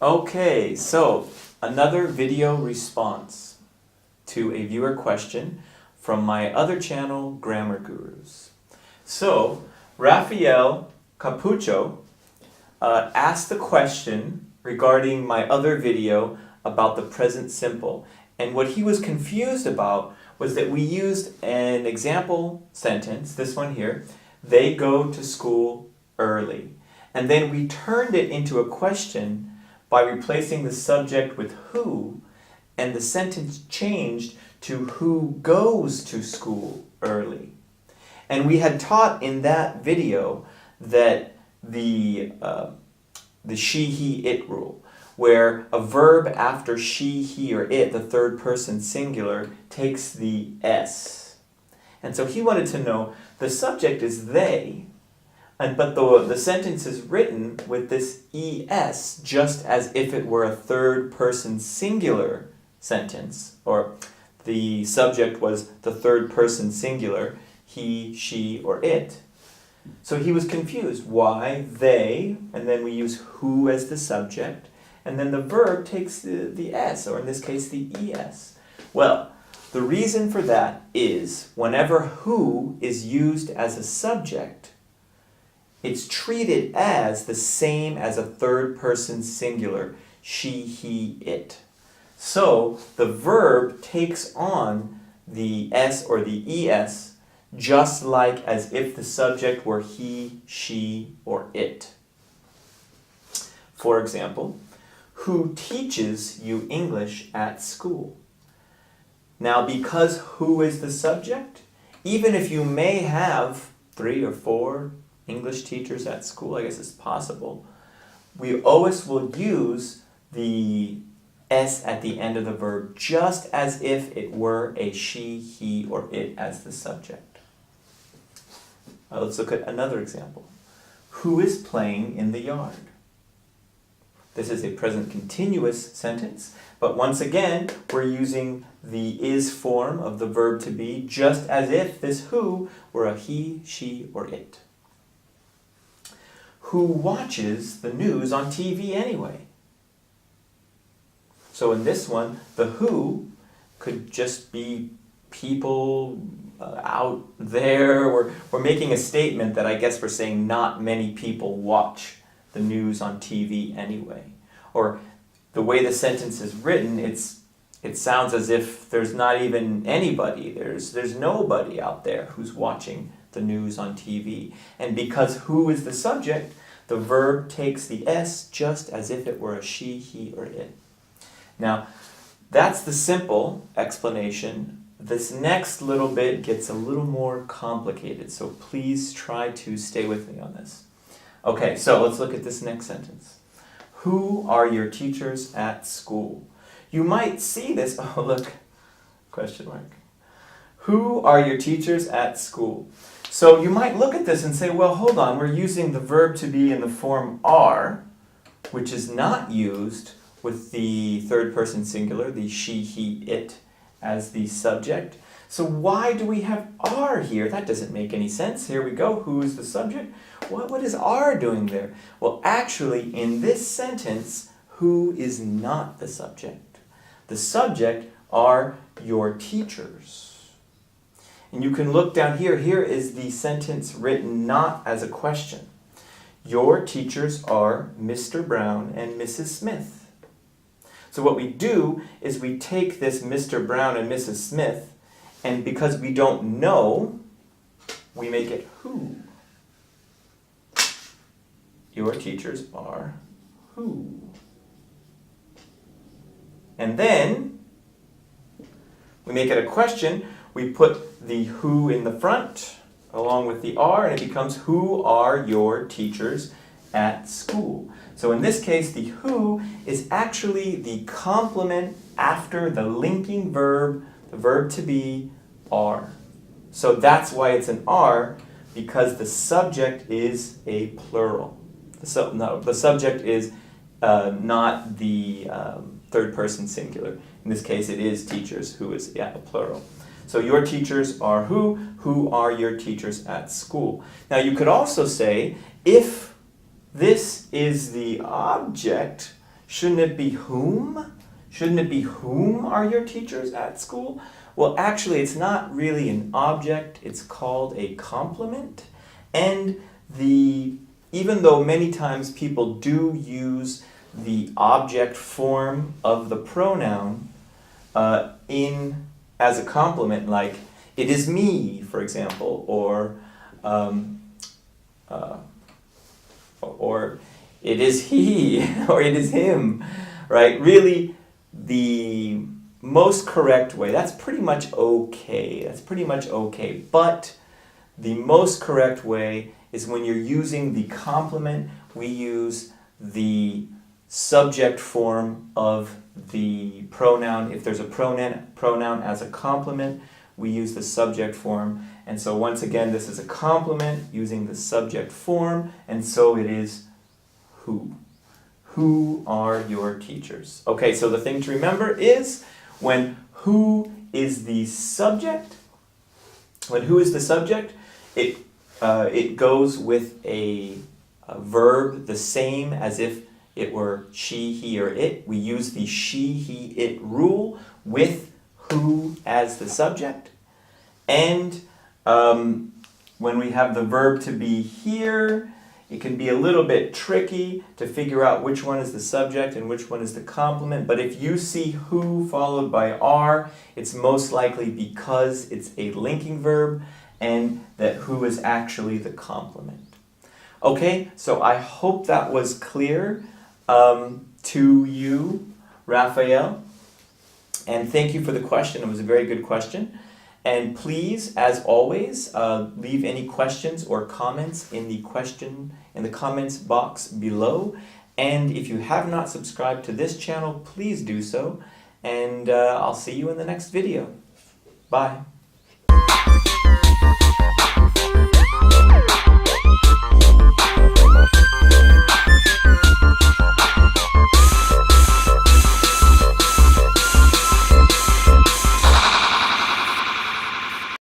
Okay, so another video response to a viewer question from my other channel, Grammar Gurus. So, Rafael Capucho asked the question regarding my other video about the present simple. And what he was confused about was that we used an example sentence, this one here, they go to school early. And then we turned it into a question by replacing the subject with who, and the sentence changed to who goes to school early. And we had taught in that video that the she, he, it rule, where a verb after she, he, or it, the third person singular, takes the S. And so he wanted to know, the subject is they, but the sentence is written with this ES just as if it were a third person singular sentence, or the subject was the third person singular, he, she, or it. So he was confused. Why they, and then we use who as the subject, and then the verb takes the S, or in this case the ES. Well, the reason for that is whenever who is used as a subject, it's treated as the same as a third person singular, she, he, it. So the verb takes on the S or the ES just like as if the subject were he, she, or it. For example, who teaches you English at school? Now, because who is the subject, even if you may have 3 or 4 English teachers at school, I guess it's possible, we always will use the S at the end of the verb just as if it were a she, he, or it as the subject. Let's look at another example. Who is playing in the yard? This is a present continuous sentence, but once again, we're using the is form of the verb to be just as if this who were a he, she, or it. Who watches the news on TV anyway? So in this one, the who could just be people out there. We're making a statement that I guess we're saying not many people watch the news on TV anyway. Or the way the sentence is written, it sounds as if there's not even anybody. There's nobody out there who's watching the news on TV. And because who is the subject, the verb takes the S just as if it were a she, he, or it. Now, that's the simple explanation. This next little bit gets a little more complicated, so please try to stay with me on this. Okay, so let's look at this next sentence. Who are your teachers at school? You might see this, oh look, question mark. Who are your teachers at school? So you might look at this and say, well, hold on, we're using the verb to be in the form are, which is not used with the third person singular, the she, he, it, as the subject. So why do we have are here? That doesn't make any sense. Here we go. Who is the subject? What is are doing there? Well, actually, in this sentence, who is not the subject? The subject are your teachers. And you can look down here. Here is the sentence written not as a question. Your teachers are Mr. Brown and Mrs. Smith. So what we do is we take this Mr. Brown and Mrs. Smith, and because we don't know, we make it who. Your teachers are who. And then we make it a question. We put the who in the front along with the are, and it becomes who are your teachers at school. So in this case, the who is actually the complement after the linking verb, the verb to be, are. So that's why it's an are, because the subject is a plural. The subject is not the third person singular. In this case, it is teachers, who is a plural. So your teachers are who are your teachers at school. Now you could also say, if this is the object, shouldn't it be whom? Shouldn't it be whom are your teachers at school? Well, actually, it's not really an object. It's called a complement. And even though many times people do use the object form of the pronoun as a complement, like it is me, for example, or it is he, or it is him, right? Really, the most correct way, that's pretty much okay. That's pretty much okay. But the most correct way is when you're using the complement, we use the subject form of the pronoun. If there's a pronoun as a complement, we use the subject form. And so once again, this is a complement using the subject form, and so it is who. Who are your teachers? Okay, so the thing to remember is when who is the subject, it goes with a verb the same as if it were she, he, or it. We use the she, he, it rule with who as the subject. And when we have the verb to be here, it can be a little bit tricky to figure out which one is the subject and which one is the complement. But if you see who followed by are, it's most likely because it's a linking verb and that who is actually the complement. Okay, so I hope that was clear to you, Raphael. And thank you for the question. It was a very good question. And please, as always, leave any questions or comments in the comments box below. And if you have not subscribed to this channel, please do so. And I'll see you in the next video. Bye.